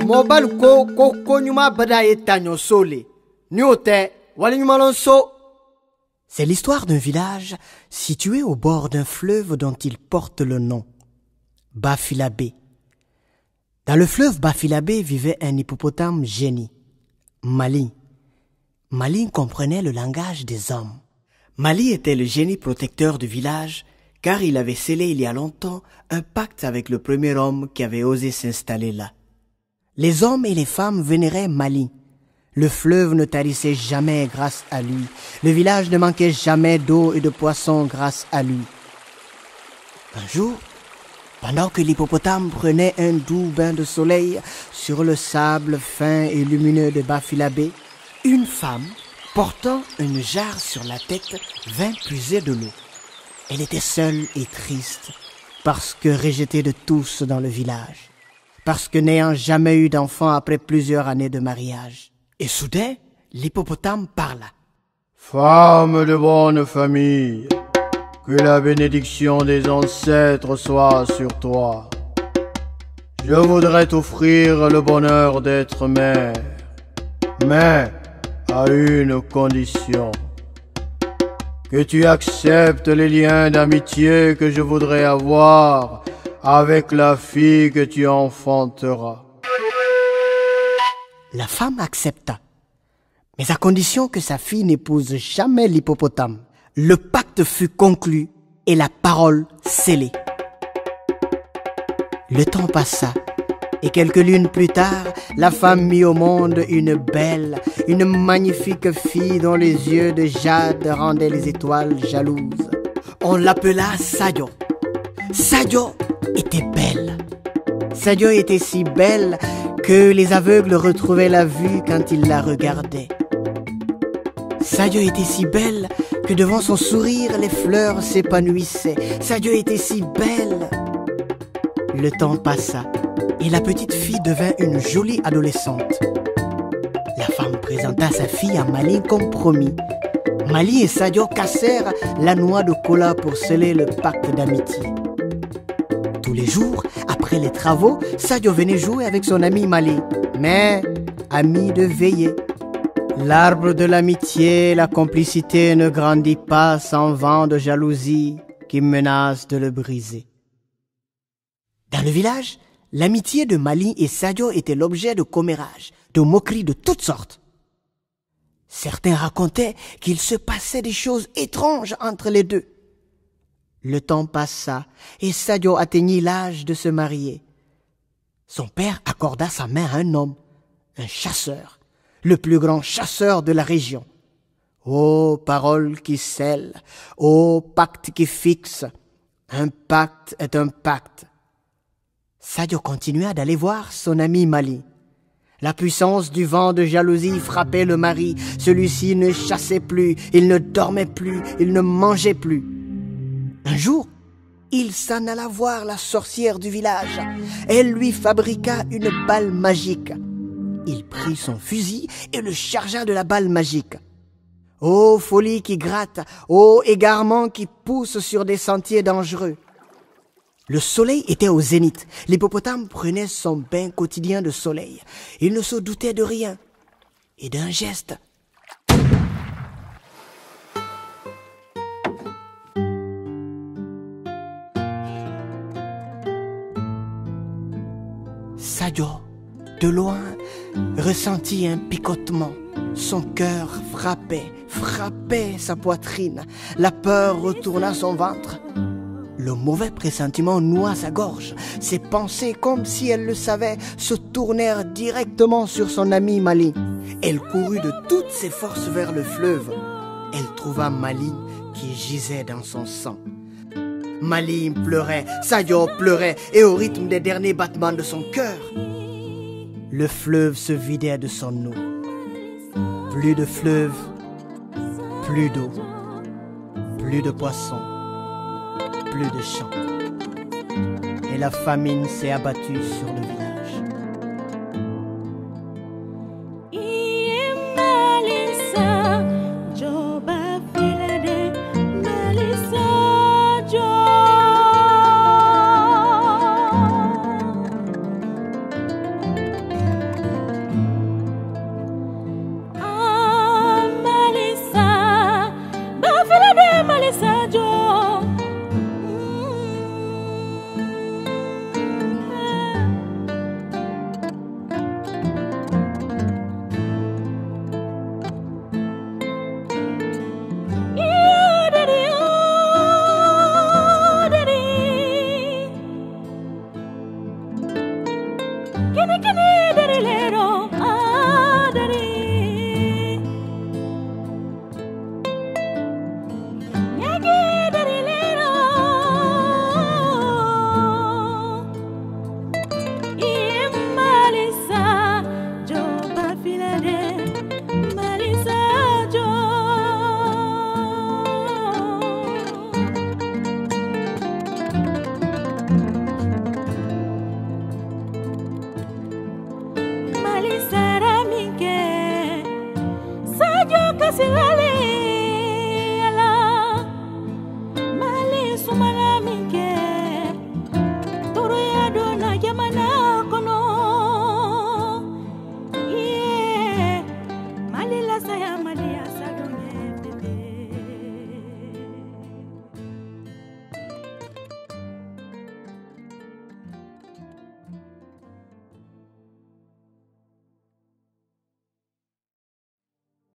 Mobile ko nyuma bada etanyo sole. Nyote wali nyuma lonso. C'est l'histoire d'un village situé au bord d'un fleuve dont il porte le nom, Bafilabé. Dans le fleuve Bafilabé vivait un hippopotame génie, Mali. Mali comprenait le langage des hommes. Mali était le génie protecteur du village car il avait scellé il y a longtemps un pacte avec le premier homme qui avait osé s'installer là. Les hommes et les femmes vénéraient Mali. Le fleuve ne tarissait jamais grâce à lui. Le village ne manquait jamais d'eau et de poissons grâce à lui. Un jour, pendant que l'hippopotame prenait un doux bain de soleil sur le sable fin et lumineux de Bafilabé, une femme, portant une jarre sur la tête, vint puiser de l'eau. Elle était seule et triste, parce que rejetée de tous dans le village, parce que n'ayant jamais eu d'enfant après plusieurs années de mariage. Et soudain, l'hippopotame parla. « Femme de bonne famille, que la bénédiction des ancêtres soit sur toi. Je voudrais t'offrir le bonheur d'être mère, mais à une condition. Que tu acceptes les liens d'amitié que je voudrais avoir avec la fille que tu enfanteras. » La femme accepta, mais à condition que sa fille n'épouse jamais l'hippopotame. Le pacte fut conclu et la parole scellée. Le temps passa et quelques lunes plus tard, la femme mit au monde une belle, une magnifique fille dont les yeux de jade rendaient les étoiles jalouses. On l'appela Sadio. Sadio était belle. Sadio était si belle que les aveugles retrouvaient la vue quand ils la regardaient. Sadio était si belle que devant son sourire, les fleurs s'épanouissaient. Sadio était si belle. Le temps passa et la petite fille devint une jolie adolescente. La femme présenta sa fille à Mali comme promis. Mali et Sadio cassèrent la noix de cola pour sceller le pacte d'amitié. Tous les jours, après les travaux, Sadio venait jouer avec son ami Mali, mais ami de veillée. L'arbre de l'amitié, la complicité ne grandit pas sans vent de jalousie qui menace de le briser. Dans le village, l'amitié de Mali et Sadio était l'objet de commérages, de moqueries de toutes sortes. Certains racontaient qu'il se passait des choses étranges entre les deux. Le temps passa et Sadio atteignit l'âge de se marier. Son père accorda sa main à un homme, un chasseur, le plus grand chasseur de la région. Ô parole qui scelle, ô pacte qui fixe, un pacte est un pacte. Sadio continua d'aller voir son ami Mali. La puissance du vent de jalousie frappait le mari. Celui-ci ne chassait plus, il ne dormait plus, il ne mangeait plus. Un jour, il s'en alla voir la sorcière du village. Elle lui fabriqua une balle magique. Il prit son fusil et le chargea de la balle magique. Ô folie qui gratte, ô égarement qui pousse sur des sentiers dangereux. Le soleil était au zénith. L'hippopotame prenait son bain quotidien de soleil. Il ne se doutait de rien. Et d'un geste, Sadio, de loin, ressentit un picotement. Son cœur frappait sa poitrine. La peur retourna son ventre. Le mauvais pressentiment noua sa gorge. Ses pensées, comme si elle le savait, se tournèrent directement sur son ami Mali. Elle courut de toutes ses forces vers le fleuve. Elle trouva Mali qui gisait dans son sang. Mali pleurait, Sadio pleurait, et au rythme des derniers battements de son cœur, le fleuve se vidait de son eau. Plus de fleuve, plus d'eau, plus de poissons, plus de champs. Et la famine s'est abattue sur le village. Yamana